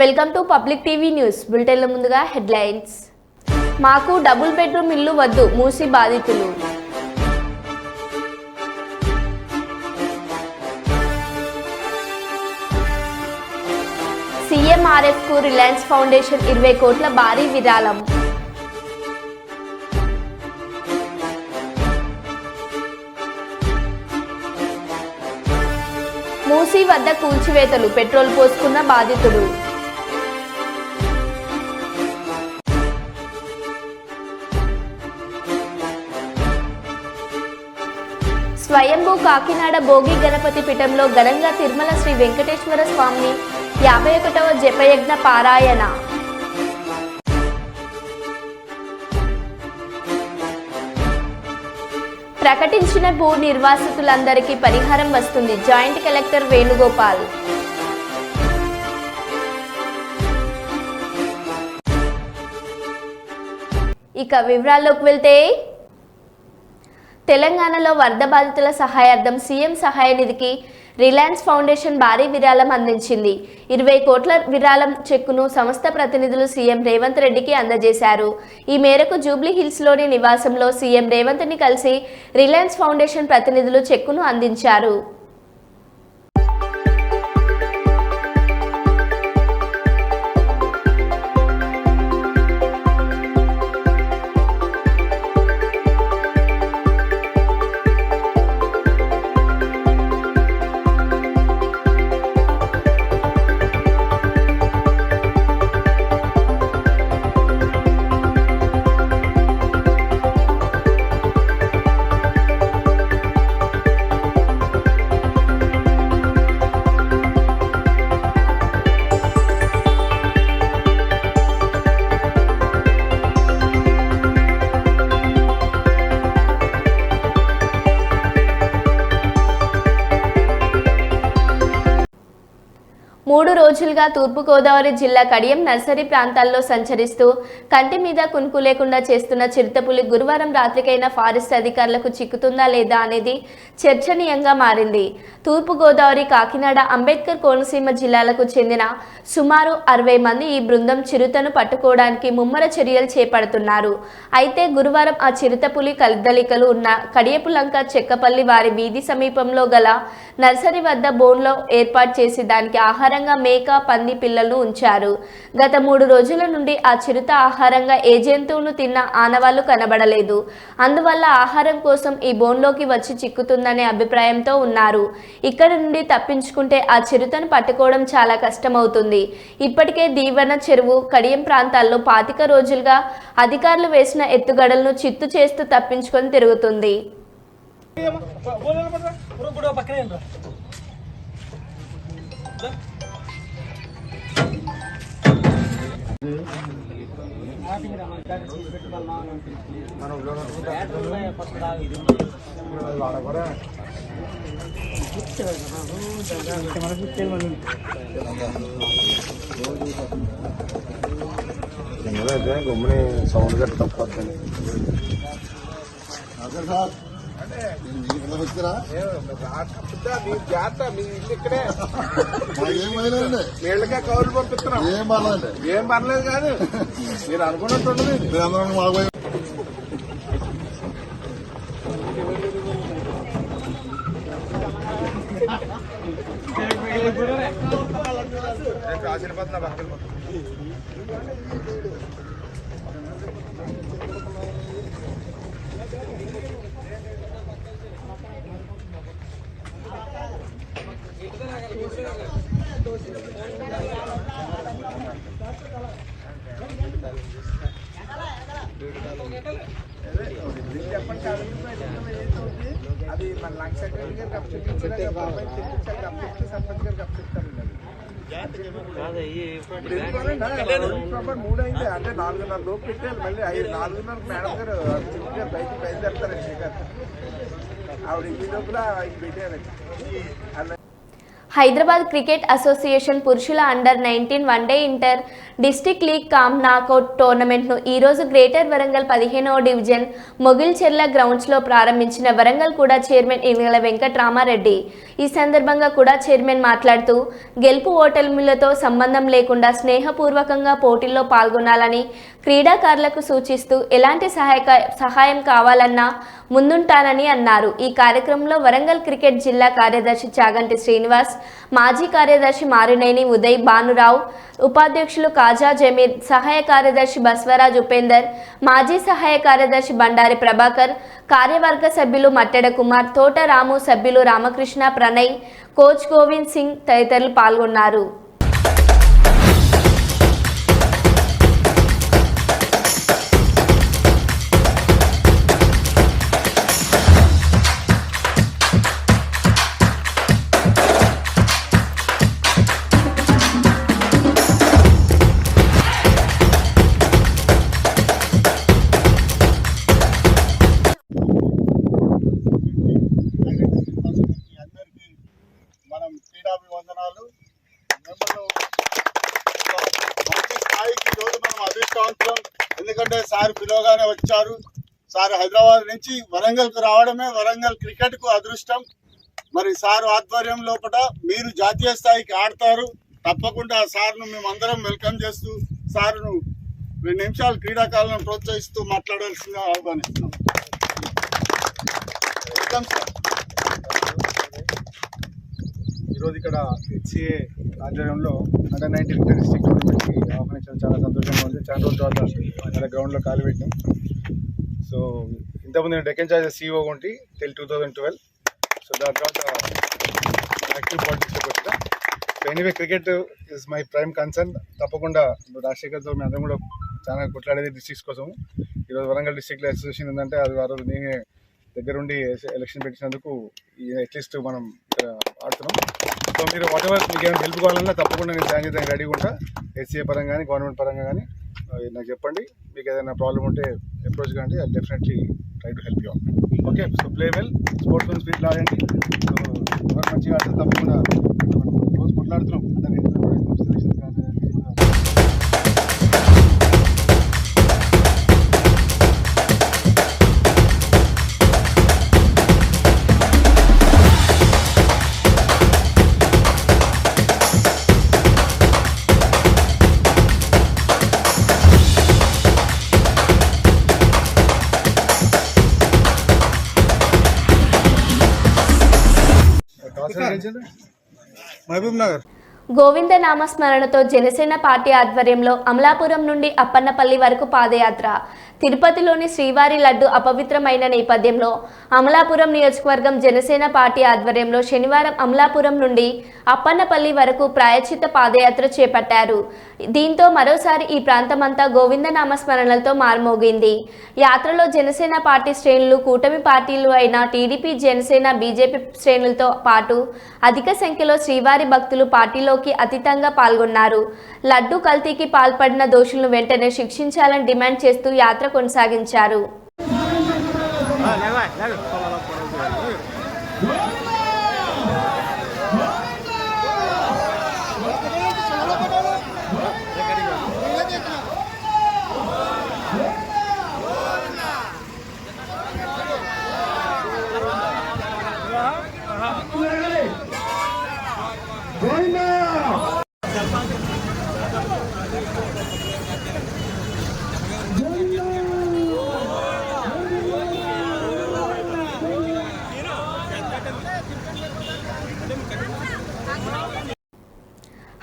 Welcome to public TV news బులెటిన్ల ముందుగా headlines. మాకు డబుల్ బెడ్రూమ్ ఇల్లు వద్దు మూసి బాధితులు. సీఎంఆర్ఎఫ్ కు రిలయన్స్ ఫౌండేషన్ 20 కోట్ల భారీ విరాళం. మూసీ వద్ద కూల్చివేతలు, పెట్రోల్ పోసుకున్న బాధితుడు. స్వయంభూ కాకినాడ భోగి గణపతి పీఠంలో ఘనంగా తిరుమల శ్రీ వెంకటేశ్వర స్వామి 51వ జపయజ్ఞ పారాయణ. ప్రకటించిన భూ నిర్వాసితులందరికీ పరిహారం వస్తుంది. Joint collector Venugopal. ఇక వివరాల్లోకి వెళ్తే, తెలంగాణలో వరద బాధితుల సహాయార్థం సీఎం సహాయ నిధికి రిలయన్స్ ఫౌండేషన్ భారీ విరాళం అందించింది. 20 కోట్ల విరాళం చెక్కును సంస్థ ప్రతినిధులు సీఎం రేవంత్ రెడ్డికి అందజేశారు. ఈ మేరకు జూబ్లీ హిల్స్లోని నివాసంలో సీఎం రేవంత్ని కలిసి రిలయన్స్ ఫౌండేషన్ ప్రతినిధులు చెక్కును అందించారు. మూడు రోజులుగా తూర్పుగోదావరి జిల్లా కడియం నర్సరీ ప్రాంతాల్లో సంచరిస్తూ కంటి మీద కునుకు లేకుండా చేస్తున్న చిరుతపులి గురువారం రాత్రికైనా ఫారెస్ట్ అధికారులకు చిక్కుతుందా లేదా అనేది చర్చనీయంగా మారింది. తూర్పుగోదావరి, కాకినాడ, అంబేద్కర్ కోనసీమ జిల్లాలకు చెందిన సుమారు 60 మంది ఈ బృందం చిరుతను పట్టుకోవడానికి ముమ్మర చర్యలు చేపడుతున్నారు. అయితే గురువారం ఆ చిరుతపులి కదలికలు ఉన్న కడియపులంక చెక్కపల్లి వారి వీధి సమీపంలో గల నర్సరీ వద్ద బోన్లో ఏర్పాటు చేసి దానికి ఆహారంగా మేక, పంది పిల్లలను ఉంచారు. గత 3 రోజుల నుండి ఆ చిరుత ఆహారంగా ఏ జంతువును తిన్న ఆనవాళ్లు కనబడలేదు. అందువల్ల ఆహారం కోసం ఈ బోన్లోకి వచ్చి చిక్కుతుందనే అభిప్రాయంతో ఉన్నారు. ఇక్కడ నుండి తప్పించుకుంటే ఆ చిరుతను పట్టుకోవడం చాలా కష్టమవుతుంది. ఇప్పటికే దీవెన చెరువు, కడియం ప్రాంతాల్లో 25 రోజులుగా అధికారులు వేసిన ఎత్తుగడలను చిత్తు చేస్తూ తప్పించుకొని తిరుగుతుంది. గమ్ముని సౌండ్ గట్టి తప్పొద్దండి. వీళ్ళకే కౌలు పంపిస్తున్నాం. ఏం పర్లేదు కాదు, మీరు అనుకున్నట్టు ఉండదు. ఆశీర్వాద భక్తులు చెప్పండి. అది మన లంగ్ సెక్రటరీ గారు కప్పించాలి, సర్పంచ్ గారు కప్పిస్తారు. 3 అయింది అంటే 4:30 లోపు పెట్టాలి. మళ్ళీ 4:30 మేడం గారు బయటికి బయలుదేరుతారండి. ఆవిడ ఈ లోపల పెట్టారండి. హైదరాబాద్ క్రికెట్ అసోసియేషన్ పురుషుల under 19 one day inter district league cum knockout టోర్నమెంట్ను ఈరోజు గ్రేటర్ వరంగల్ 15వ డివిజన్ మొగిల్చెర్ల గ్రౌండ్స్లో ప్రారంభించిన వరంగల్ కూడా చైర్మన్ ఇనుగల వెంకట్రామారెడ్డి. ఈ సందర్భంగా కూడా చైర్మన్ మాట్లాడుతూ గెలుపు ఓటమిలతో సంబంధం లేకుండా స్నేహపూర్వకంగా పోటీల్లో పాల్గొనాలని క్రీడాకారులకు సూచిస్తూ ఎలాంటి సహాయం కావాలన్నా ముందుంటానని అన్నారు. ఈ కార్యక్రమంలో వరంగల్ క్రికెట్ జిల్లా కార్యదర్శి చాగంటి శ్రీనివాస్, మాజీ కార్యదర్శి మారినేని ఉదయ్ భానురావు, ఉపాధ్యక్షులు కాజా జమీర్, సహాయ కార్యదర్శి బస్వరాజ్ ఉపేందర్, మాజీ సహాయ కార్యదర్శి బండారి ప్రభాకర్, కార్యవర్గ సభ్యులు మట్టెడ కుమార్, తోట రాము, సభ్యులు రామకృష్ణ, ప్రణయ్, కోచ్ గోవింద్ సింగ్ తదితరులు పాల్గొన్నారు. క్రీడాభివందనాలు. మంచి స్థాయికి ఈరోజు మనం అదృష్టవంతులం. ఎందుకంటే సార్ పిలవగానే వచ్చారు. సార్ హైదరాబాద్ నుంచి వరంగల్కు రావడమే వరంగల్ క్రికెట్కు అదృష్టం. మరి సార్ ఆధ్వర్యం లోపల మీరు జాతీయ స్థాయికి ఆడతారు. తప్పకుండా సార్ను మేమందరం వెల్కమ్ చేస్తూ సార్ను 2 నిమిషాలు క్రీడాకారులను ప్రోత్సహిస్తూ మాట్లాడాల్సిందిగా ఆహ్వానిస్తున్నాం. Welcome sir. ఈరోజు ఇక్కడ హెచ్సిఏ ఆధ్వర్యంలో అండర్-19 ఇంటర్ డిస్ట్రిక్ట్ టోర్నమెంట్కి ఆహ్వానించడం చాలా సంతోషంగా ఉంది. చాలా రోజుల తర్వాత మన గ్రౌండ్లో కాలు పెట్టాం. సో ఇంతకుముందు నేను డెక్కన్ చార్జెస్ CEO ఉంటే till 2012. సో దాని తర్వాత యాక్టివ్ పాలిటిక్స్లోకి వచ్చిన. So anyway cricket is my prime concern. తప్పకుండా రాజశేఖర్తో మేము అందరం కూడా చాలా కొట్లాడేది డిస్ట్రిక్ట్స్ కోసం. ఈరోజు వరంగల్ డిస్ట్రిక్ట్లో అసోసియేషన్ ఉందంటే అది ఆ రోజు నేనే దగ్గరుండి ఎలక్షన్ పెట్టినందుకు అట్లీస్ట్ మనం ఇక్కడ ఆడుతున్నాం. సో మీరు వాటెవర్ మీకు ఏమైనా హెల్ప్ కావాలన్నా తప్పకుండా నేను సాయం చేయడానికి రెడీగా ఉంటా. హెచ్సిఏ పరంగా కానీ గవర్నమెంట్ పరంగా కానీ నాకు చెప్పండి. మీకు ఏదైనా ప్రాబ్లం ఉంటే అప్రోచ్ కానీ I definitely try to help you. Okay, so play well, sportsmen స్పిరిట్లో ఆడండి. సో ఎవరు మంచిగా ఆడితే తప్పకుండా రోజు కొట్లాడుతున్నాం. సెలక్షన్స్ కానీ మహబూబ్ నగర్. గోవింద నామస్మరణతో జనసేన పార్టీ ఆధ్వర్యంలో అమలాపురం నుండి అప్పన్నపల్లి వరకు పాదయాత్ర. తిరుపతిలోని శ్రీవారి లడ్డు అపవిత్రమైన నేపథ్యంలో అమలాపురం నియోజకవర్గం జనసేన పార్టీ ఆధ్వర్యంలో శనివారం అమలాపురం నుండి అప్పన్నపల్లి వరకు ప్రాయశ్చిత్త పాదయాత్ర చేపట్టారు. దీంతో మరోసారి ఈ ప్రాంతమంతా గోవింద నామస్మరణలతో మారుమోగింది. యాత్రలో జనసేన పార్టీ శ్రేణులు, కూటమి పార్టీలు అయిన టీడీపీ, జనసేన, బీజేపీ శ్రేణులతో పాటు అధిక సంఖ్యలో శ్రీవారి భక్తులు పార్టీలోకి అతీతంగా పాల్గొన్నారు. లడ్డు కల్తీకి పాల్పడిన దోషులను వెంటనే శిక్షించాలని డిమాండ్ చేస్తూ యాత్ర కొనసాగించారు.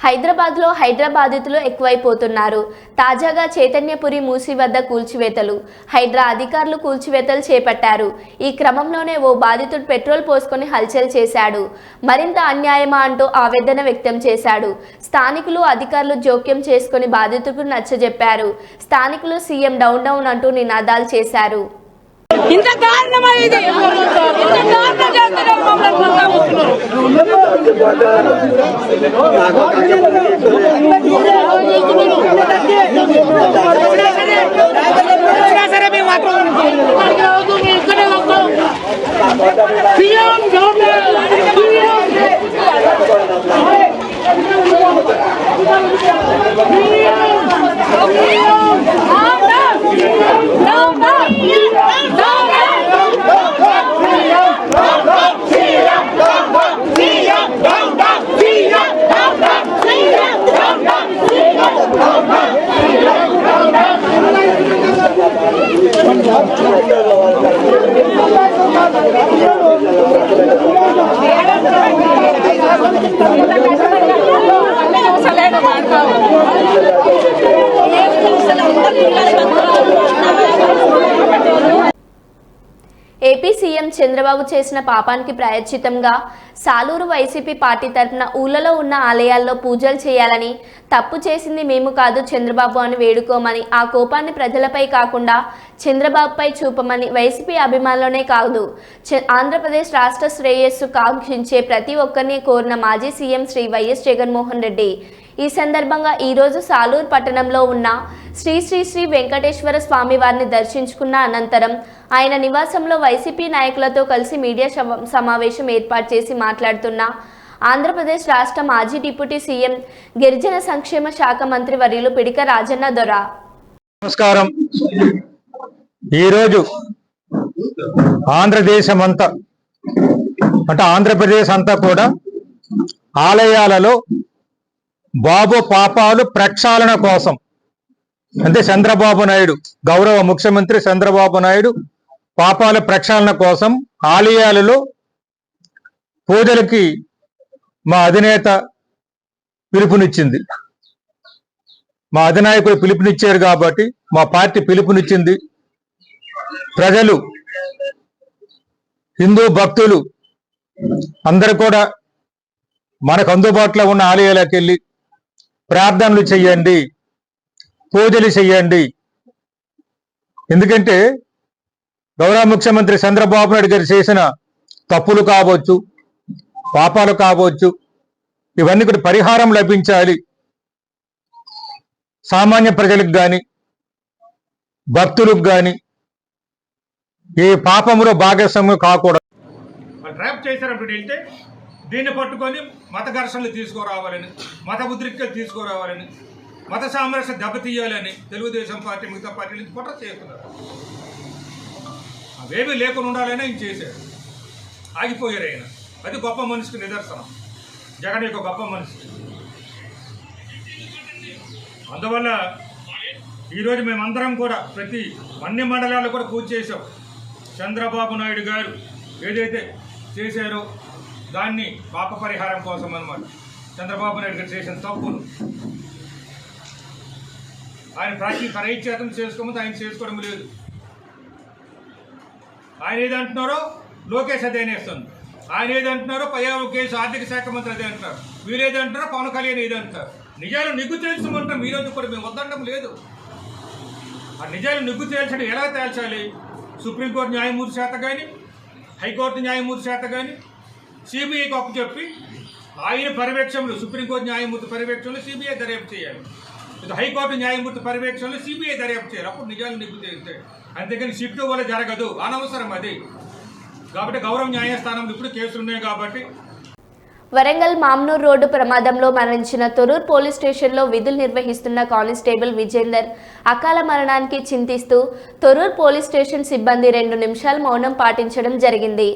హైదరాబాద్లో హైడ్రాబాధితులు ఎక్కువైపోతున్నారు. తాజాగా చైతన్యపురి మూసి వద్ద కూల్చివేతలు. హైడ్రా అధికారులు కూల్చివేతలు చేపట్టారు. ఈ క్రమంలోనే ఓ బాధితుడు పెట్రోల్ పోసుకొని హల్చల్ చేశాడు. మరింత అన్యాయమా అంటూ ఆవేదన వ్యక్తం చేశాడు. స్థానికులు, అధికారులు జోక్యం చేసుకుని బాధితులకు నచ్చజెప్పారు. స్థానికులు సీఎం డౌన్ డౌన్ అంటూ నినాదాలు చేశారు. ఇంత కారణమా ఇది? ఇంత కారణం చేస్తున్నారు సరే మేము ఇక్కడే వస్తాం. ఏపీ సీఎం చంద్రబాబు చేసిన పాపానికి ప్రాయశ్చితంగా సాలూరు వైసీపీ పార్టీ తరఫున ఊళ్ళలో ఉన్న ఆలయాల్లో పూజలు చేయాలని, తప్పు చేసింది మేము కాదు చంద్రబాబు అని వేడుకోమని, ఆ కోపాన్ని ప్రజలపై కాకుండా చంద్రబాబుపై చూపమని వైసీపీ అభిమానులనే కాదు ఆంధ్రప్రదేశ్ రాష్ట్ర శ్రేయస్సు కాంక్షించే ప్రతి ఒక్కరిని కోరిన మాజీ సీఎం శ్రీ వైఎస్ జగన్మోహన్ రెడ్డి ఈ సందర్భంగా ఈరోజు సాలూరు పట్టణంలో ఉన్న శ్రీ శ్రీ శ్రీ వెంకటేశ్వర స్వామి వారిని దర్శించుకున్న అనంతరం ఆయన నివాసంలో వైసీపీ నాయకులతో కలిసి మీడియా సమావేశం ఏర్పాటు చేసి మాట్లాడుతున్న ఆంధ్రప్రదేశ్ రాష్ట్ర మాజీ డిప్యూటీ సీఎం గిరిజన సంక్షేమ శాఖ మంత్రి వర్యులు పిడిక రాజన్న దొర. నమస్కారం. ఈరోజు ఆంధ్రదేశం అంతా అంటే ఆంధ్రప్రదేశ్ అంతా కూడా ఆలయాలలో బాబు పాపాలు ప్రక్షాళన కోసం అంటే చంద్రబాబు నాయుడు గౌరవ ముఖ్యమంత్రి చంద్రబాబు నాయుడు పాపాల ప్రక్షాళన కోసం ఆలయాలలో పూజలకి మా అధినేత పిలుపునిచ్చింది. మా అధినాయకుడు పిలుపునిచ్చారు కాబట్టి మా పార్టీ పిలుపునిచ్చింది. ప్రజలు హిందూ భక్తులు అందరూ కూడా మనకు అందుబాటులో ఉన్న ఆలయాలకు వెళ్ళి ప్రార్థనలు చెయ్యండి, పూజలు చెయ్యండి. ఎందుకంటే గౌరవ ముఖ్యమంత్రి చంద్రబాబు నాయుడు గారు చేసిన తప్పులు కావచ్చు, పాపాలు కావచ్చు, ఇవన్నీ కూడా పరిహారం లభించాలి. సామాన్య ప్రజలకు కానీ భక్తులకు కానీ ఏ పాపంలో భాగస్వామ్యం కాకూడదు. ట్రాప్ చేశారప్పుడు వెళ్తే దీన్ని పట్టుకొని మత ఘర్షణలు తీసుకురావాలని, మత ఉద్రిక్తలు తీసుకురావాలని, మత సామరస్య దెబ్బతీయాలని తెలుగుదేశం పార్టీ మిగతా పార్టీ నుంచి కుట్ర చేస్తున్నారు. అవేమీ లేకుండా ఉండాలని ఆయన చేశారు. ఆగిపోయారు ఆయన. అది గొప్ప మనిషికి నిదర్శనం. జగన్ యొక్క గొప్ప మనిషి. అందువల్ల ఈరోజు మేమందరం కూడా ప్రతి అన్ని మండలాల్లో కూడా పూజ చేశాం. చంద్రబాబు నాయుడు గారు ఏదైతే చేశారో దాన్ని పాప పరిహారం కోసం అన్నమాట. చంద్రబాబు నాయుడు గారు చేసిన తప్పును ఆయన పరిచ్ఛేదం చేసుకోమని ఆయన చేసుకోవడం లేదు. ఆయన ఏదంటున్నారో లోకేష్ అదే అనేస్తుంది. ఆయన ఏదంటున్నారో కేసు ఆర్థిక శాఖ మంత్రి అదే అంటున్నారు. వీరేదంటున్నారో పవన్ కళ్యాణ్ ఏదంటారు. నిజాలు నిగ్గు తేల్చమంటాం. ఈరోజు కూడా మేము వద్దడం లేదు. ఆ నిజాలు నిగ్గు తేల్చడం ఎలా తేల్చాలి? సుప్రీంకోర్టు న్యాయమూర్తి చేత కానీ, హైకోర్టు న్యాయమూర్తి చేత కానీ సిబిఐకి అప్పు చెప్పి ఆయన పర్యవేక్షణలో, సుప్రీంకోర్టు న్యాయమూర్తి పర్యవేక్షణలో సిబిఐ దర్యాప్తు చేయాలి. హైకోర్టు న్యాయమూర్తి పర్యవేక్షణలో సిబిఐ దర్యాప్తు చేయాలి. అప్పుడు నిజాలు నిగ్గు తేలితే. అంతేకాని సిట్టు వల్ల జరగదు, అనవసరం అది. కాబట్టి గౌరవ న్యాయస్థానంలో ఇప్పుడు కేసులు ఉన్నాయి కాబట్టి. వరంగల్ మామ్నూర్ రోడ్డు ప్రమాదంలో మరణించిన తొర్రూరు పోలీస్ స్టేషన్లో విధులు నిర్వహిస్తున్న కానిస్టేబుల్ విజేందర్ అకాల మరణానికి చింతిస్తూ తొర్రూరు పోలీస్ స్టేషన్ సిబ్బంది 2 నిమిషాలు మౌనం పాటించడం జరిగింది.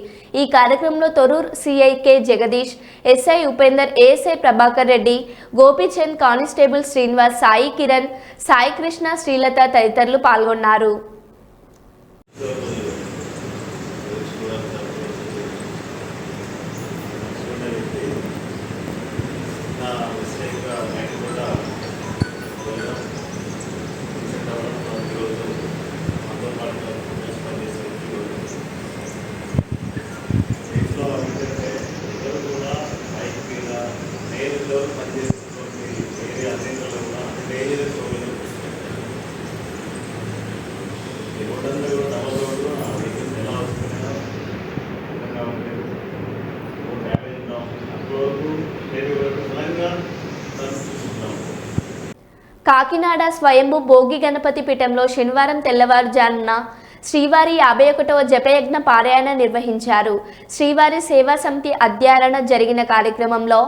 ఈ కార్యక్రమంలో Torrur CI K Jagadish, SI Upender, ASI Prabhakar Reddy, Gopichand, constable Srinivas, Sai Kiran, Sai Krishna, Srilatha తదితరులు పాల్గొన్నారు. కాకినాడ స్వయంభూ భోగి గణపతి పీఠంలో శనివారం తెల్లవారుజామున శ్రీవారి 51వ జపయజ్ఞ పారాయణ నిర్వహించారు. శ్రీవారి సేవా సమితి అధ్యయన జరిగిన కార్యక్రమంలో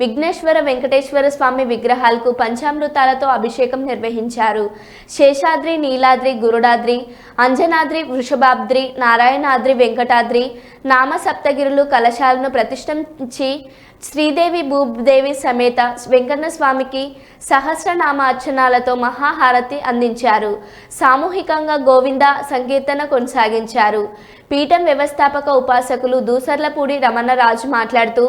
విఘ్నేశ్వర వెంకటేశ్వర స్వామి విగ్రహాలకు పంచామృతాలతో అభిషేకం నిర్వహించారు. శేషాద్రి, నీలాద్రి, గురుడాద్రి, అంజనాద్రి, వృషభాద్రి, నారాయణాద్రి, వెంకటాద్రి నామ సప్తగిరులు కలశాలను ప్రతిష్ఠించి శ్రీదేవి భూదేవి సమేత వెంకన్న స్వామికి సహస్రనామ అర్చనాలతో మహాహారతి అందించారు. సామూహికంగా గోవింద సంకీర్తన కొనసాగించారు. పీఠం వ్యవస్థాపక ఉపాసకులు దూసర్లపూడి రమణరాజు మాట్లాడుతూ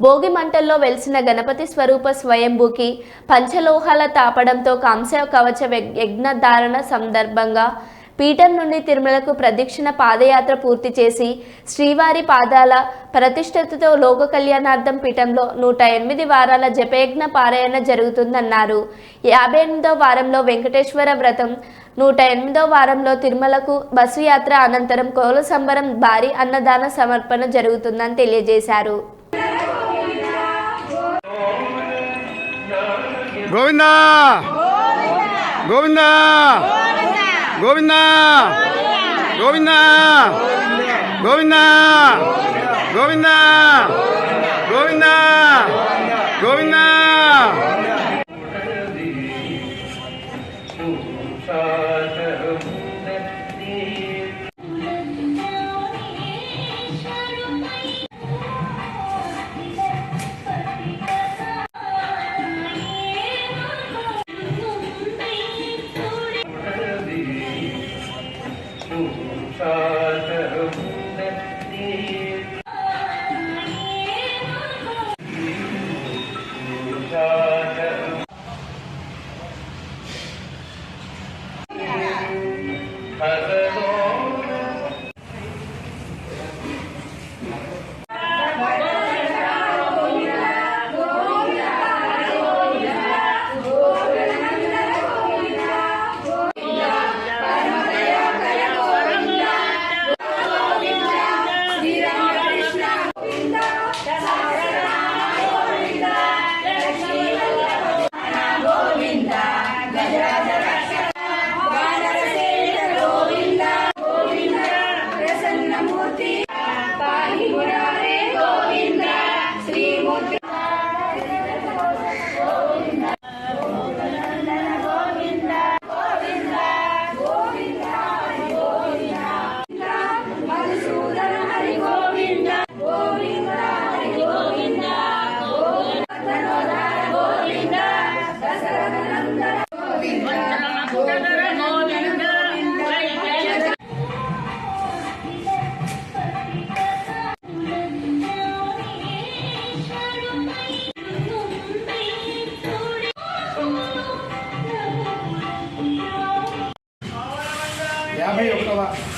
భోగి మంటల్లో వెలిసిన గణపతి స్వరూప స్వయంభూకి పంచలోహాల తాపడంతో కాంస్య కవచ యజ్ఞధారణ సందర్భంగా పీఠం నుండి తిరుమలకు ప్రదక్షిణ పాదయాత్ర పూర్తి చేసి శ్రీవారి పాదాల ప్రతిష్టతతో లోక కళ్యాణార్థం పీఠంలో 108 వారాల జపయజ్ఞ పారాయణ జరుగుతుందన్నారు. 58వ వారంలో వెంకటేశ్వర వ్రతం, 108వ వారంలో తిరుమలకు బస్సు యాత్ర అనంతరం కోల సంబరం భారీ అన్నదాన సమర్పణ జరుగుతుందని తెలియజేశారు. గోవిందా గోవిందా గోవిందా గోవిందా గోవిందా గోవిందా గోవిందా గోవిందా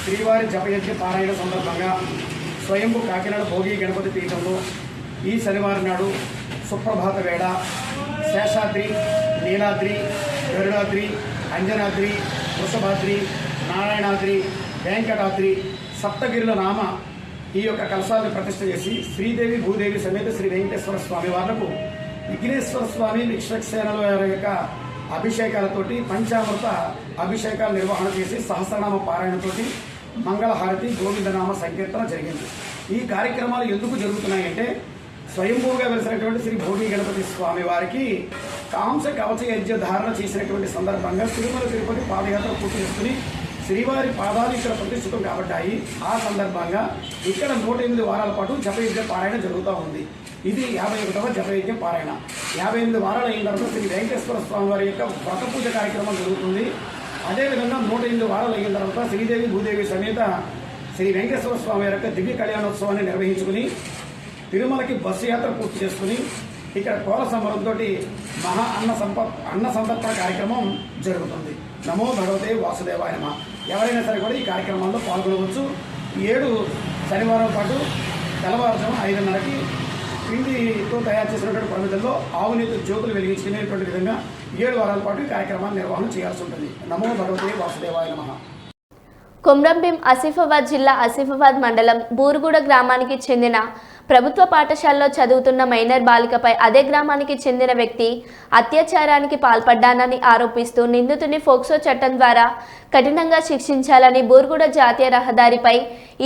శ్రీవారి జపయజ్ఞ పారాయణ సందర్భంగా స్వయంభు కాకినాడ భోగి గణపతి పీఠంలో ఈ శనివారం నాడు సుప్రభాత వేళ శేషాద్రి, నీలాద్రి, గరుడాద్రి, అంజనాద్రి, వృషభాద్రి, నారాయణాద్రి, వెంకటాద్రి సప్తగిరుల నామ ఈ యొక్క కలశాలను ప్రతిష్ఠ చేసి శ్రీదేవి భూదేవి సమేత శ్రీ వెంకటేశ్వర స్వామి వాళ్లకు విఘ్నేశ్వర స్వామి విశ్వక్సేనల వారి యొక్క అభిషేకాలతోటి పంచామృత అభిషేకాల నిర్వహణ చేసి సహస్రనామ పారాయణతోటి మంగళహారతి గోవిందనామ సంకీర్తన జరిగింది. ఈ కార్యక్రమాలు ఎందుకు జరుగుతున్నాయంటే స్వయంభూగా వెలిసినటువంటి శ్రీ భోగి గణపతి స్వామి వారికి కాంస కవచ యజ్ఞ ధారణ చేసినటువంటి సందర్భంగా తిరుమల తిరుపతి పాదయాత్ర పూర్తి చేసుకుని శ్రీవారి పాదాలు ఇక్కడ ప్రతిష్ఠితం కాబట్టాయి. ఆ సందర్భంగా ఇక్కడ 108 వారాల పాటు జపయజ్ఞ పారాయణ జరుగుతూ ఉంది. ఇది 51వ జపయజ్ఞ పారాయణ. 58 వారాలు అయిన తర్వాత శ్రీ వెంకటేశ్వర స్వామి వారి యొక్క వ్రత పూజ కార్యక్రమం జరుగుతుంది. అదేవిధంగా 108 వారాలు అయిన తర్వాత శ్రీదేవి భూదేవి సమేత శ్రీ వెంకటేశ్వర స్వామి యొక్క దివ్య కళ్యాణోత్సవాన్ని నిర్వహించుకుని తిరుమలకి బస్సు యాత్ర పూర్తి చేసుకుని ఇక్కడ కోల సంబరంతో మహా అన్న సంతర్పణ కార్యక్రమం జరుగుతుంది. నమో భగవతే వాసుదేవాయ నమః. ఎవరైనా సరే కూడా ఈ కార్యక్రమాల్లో పాల్గొనవచ్చు. 7 శనివారం పాటు తెల్లవారుజామున 5:30కి పిండితో తయారు చేసినటువంటి ప్రమిదల్లో ఆవునేతి జ్యోతులు వెలిగించుకునేటువంటి విధంగా 7 వారాల పాటు ఈ కార్యక్రమాన్ని నిర్వహణ చేయాల్సి ఉంటుంది. నమో భగవతే వాసుదేవాయ నమః. కొమ్రంభీం ఆసిఫాబాద్ జిల్లా ఆసిఫాబాద్ మండలం బూరుగుడ గ్రామానికి చెందిన ప్రభుత్వ పాఠశాలలో చదువుతున్న మైనర్ బాలికపై అదే గ్రామానికి చెందిన వ్యక్తి అత్యాచారానికి పాల్పడ్డానని ఆరోపిస్తూ నిందితుని ఫోక్సో చట్టం ద్వారా కఠినంగా శిక్షించాలని బూరుగుడ జాతీయ రహదారిపై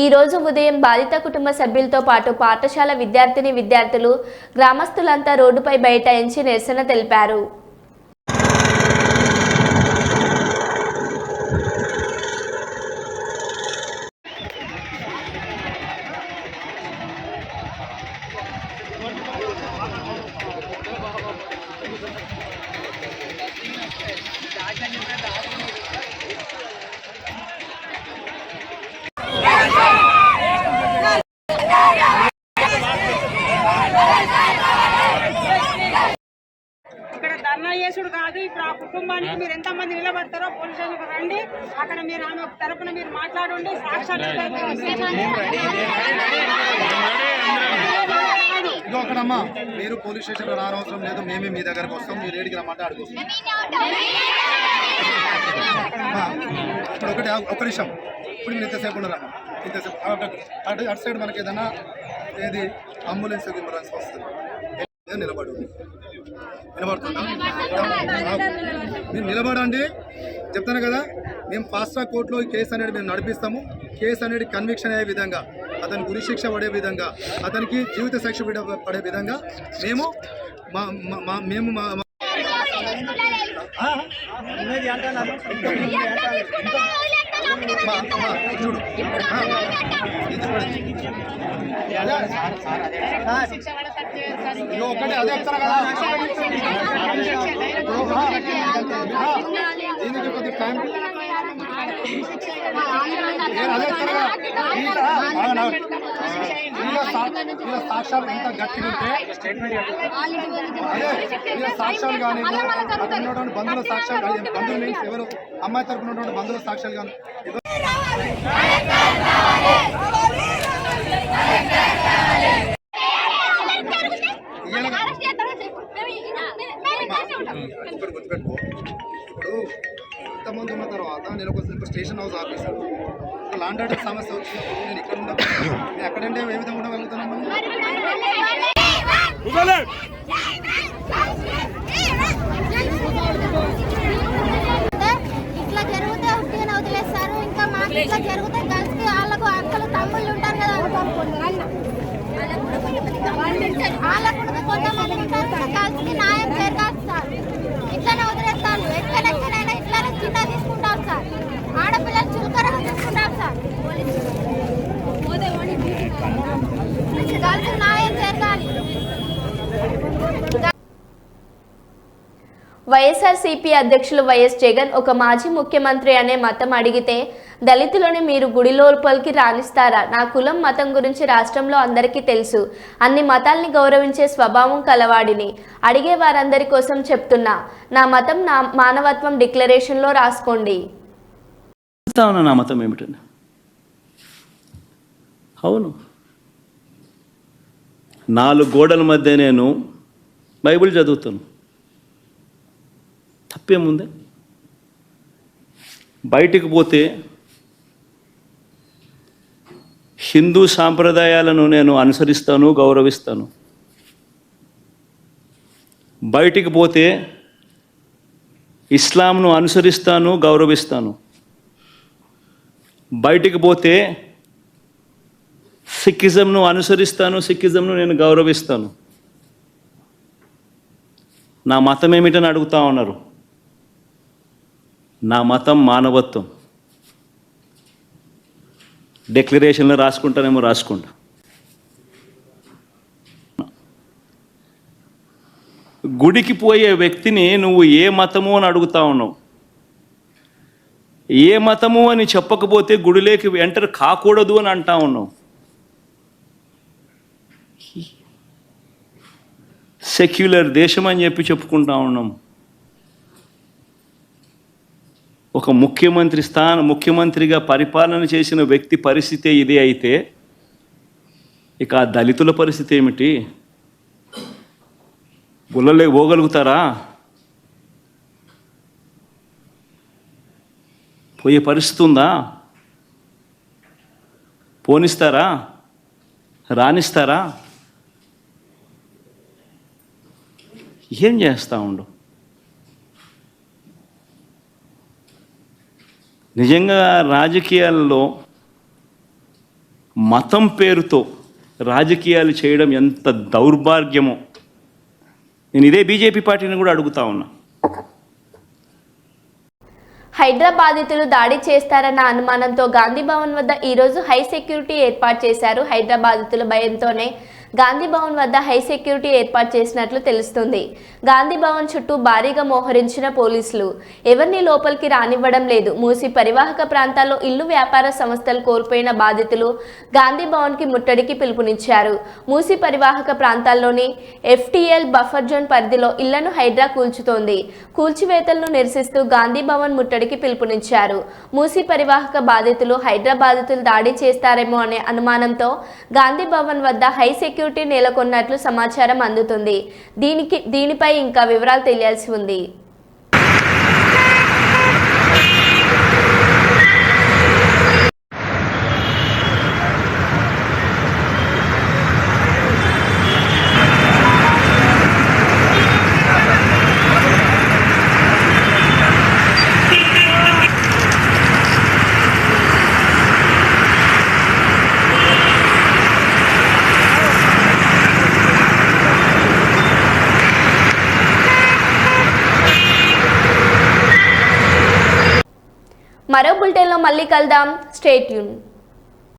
ఈ రోజు ఉదయం బాధిత కుటుంబ సభ్యులతో పాటు పాఠశాల విద్యార్థులు గ్రామస్తులంతా రోడ్డుపై బైఠాయించి నిరసన తెలిపారు. ధర్నా చేసుడు కాదు. ఇప్పుడు ఆ కుటుంబానికి మీరు ఎంతమంది నిలబడతారో పోలీస్ స్టేషన్కి రండి. అక్కడ మీరు ఆమె తరపున మీరు మాట్లాడండి. సాక్షాత్ అక్కడమ్మా మీరు పోలీస్ స్టేషన్లో రానవసరం లేదు, మేమే మీ దగ్గరకు వస్తాం. మీరు ఏడికి రమ్మంటే అడుగుతాం. ఇప్పుడు ఒకటి ఒక్క నిమిషం, ఇప్పుడు మీరు ఇంతసేపు ఉండరమ్మా. ఇంతసేపు అటు సైడ్ మనకి ఏదైనా ఏది అంబులెన్స్ గిమ్బులెన్స్ వస్తుంది, నిలబడుతుందా? మీరు నిలబడండి, చెప్తాను కదా. మేము ఫాస్ట్ ట్రాక్ కోర్టులో ఈ కేసు అనేది మేము నడిపిస్తాము. కేసు అనేది కన్విక్షన్ అయ్యే విధంగా, అతనికి ఉరి శిక్ష పడే విధంగా, అతనికి జీవిత శిక్ష పడే విధంగా మేము చూడు ఒకటి అదే చెప్తారా కదా. దీనికి కొద్ది టైం సాక్ష్యాలు ఎంత గట్టిగా ఉంటే అదే సాక్ష్యాలు కానీ అక్కడ ఉన్నటువంటి బంధువుల సాక్ష్యాలు కానీ, బంధువులు మీన్స్ ఎవరు అమ్మాయి తరపున ఉన్నటువంటి బంధువుల సాక్ష్యాలు కానీ ఒకటి గుర్తుపెట్టుకో. ఇప్పుడు ఇంతమంది ఉన్న తర్వాత నేను ఒక station house officer, land order సమస్య వచ్చినప్పుడు నేను ఇక్కడ ఉండకపోతే నేను ఎక్కడంటే ఏ విధంగా ఉండగలుగుతాను? ఇట్లా జరిగితే ఉట్టిగా వదిలేస్తారు. ఇంకా మాకు ఇట్లా జరిగితే గర్ల్స్కి వాళ్ళకు అక్కలు తమ్ముళ్ళు ఉంటారు కదా, వాళ్ళకు కొంతమంది ఉంటారు కదా, గర్ల్స్కి న్యాయం జరగాలి సార్. ఇట్లానే వదిలేస్తారు. ఎక్కడెక్కడైనా ఇట్లానే చిన్న తీసుకుంటారు సార్. ఆడపిల్లలు చులకరగా తీసుకుంటారు సార్. గర్ల్స్ న్యాయం జరగాలి. వైఎస్ఆర్సీపీ అధ్యక్షులు వైఎస్ జగన్ ఒక మాజీ ముఖ్యమంత్రి అనే మతం అడిగితే దళితులని మీరు గుడి లోపలికి రాణిస్తారా? నా కులం మతం గురించి రాష్ట్రంలో అందరికీ తెలుసు. అన్ని మతాల్ని గౌరవించే స్వభావం కలవాడిని. అడిగే వారందరి కోసం చెప్తున్నా, నా మతం నా మానవత్వం డిక్లరేషన్లో రాసుకోండి. నా మతం ఏమిటండి? అవును, 4 గోడల మధ్య నేను బైబిల్ చదువుతాను, తప్పేముంది? బయటికి పోతే హిందూ సాంప్రదాయాలను నేను అనుసరిస్తాను, గౌరవిస్తాను. బయటికి పోతే ఇస్లాంను అనుసరిస్తాను, గౌరవిస్తాను. బయటికి పోతే సిక్కిజంను అనుసరిస్తాను, సిక్కిజంను నేను గౌరవిస్తాను. నా మతం ఏమిటని అడుగుతా ఉన్నారు. నా మతం మానవత్వం. డిక్లరేషన్లో రాసుకుంటానేమో రాసుకుంటా. గుడికి పోయే వ్యక్తిని నువ్వు ఏ మతము అని అడుగుతా ఉన్నావు. ఏ మతము అని చెప్పకపోతే గుడిలోకి ఎంటర్ కాకూడదు అని అంటా ఉన్నావు. సెక్యులర్ దేశం అని చెప్పి చెప్పుకుంటా ఉన్నాం. ఒక ముఖ్యమంత్రిగా పరిపాలన చేసిన వ్యక్తి పరిస్థితి ఇదే అయితే ఇక ఆ దళితుల పరిస్థితి ఏమిటి? గుళ్ళలోకి పోగలుగుతారా? పోయే పరిస్థితి ఉందా? పోనిస్తారా? రానిస్తారా? ఏం చేస్తూ ఉండు? నిజంగా రాజకీయాల్లో మతం పేరుతో రాజకీయాలు చేయడం ఎంత దౌర్భాగ్యమో నేను ఇదే బీజేపీ పార్టీని కూడా అడుగుతా ఉన్నా. హైదరాబాదీతులు దాడి చేస్తారన్న అనుమానంతో గాంధీ భవన్ వద్ద ఈరోజు హై సెక్యూరిటీ ఏర్పాటు చేశారు. హైదరాబాదీతుల భయంతోనే గాంధీ భవన్ వద్ద హై సెక్యూరిటీ ఏర్పాటు చేసినట్లు తెలుస్తుంది. గాంధీ భవన్ చుట్టూ భారీగా మోహరించిన పోలీసులు ఎవరిని లోపలికి రానివ్వడం లేదు. మూసి పరివాహక ప్రాంతాల్లో ఇల్లు వ్యాపార సంస్థలు కోల్పోయిన బాధితులు గాంధీ భవన్ కి ముట్టడికి పిలుపునిచ్చారు. మూసి పరివాహక ప్రాంతాల్లోని FTL బఫర్ జోన్ పరిధిలో ఇళ్లను హైడ్రా కూల్చుతోంది. కూల్చివేతలను నిరసిస్తూ గాంధీ భవన్ ముట్టడికి పిలుపునిచ్చారు. మూసి పరివాహక బాధితులు హైడ్రా బాధితులు దాడి చేస్తారేమో అనే అనుమానంతో గాంధీ భవన్ వద్ద హై సెక్యూరిటీ నెలకొన్నట్లు సమాచారం అందుతుంది. దీనిపై ఇంకా వివరాలు తెలియాల్సి ఉంది. మరో బులెటిన్లో మళ్ళీ కలుద్దాం. Stay tune.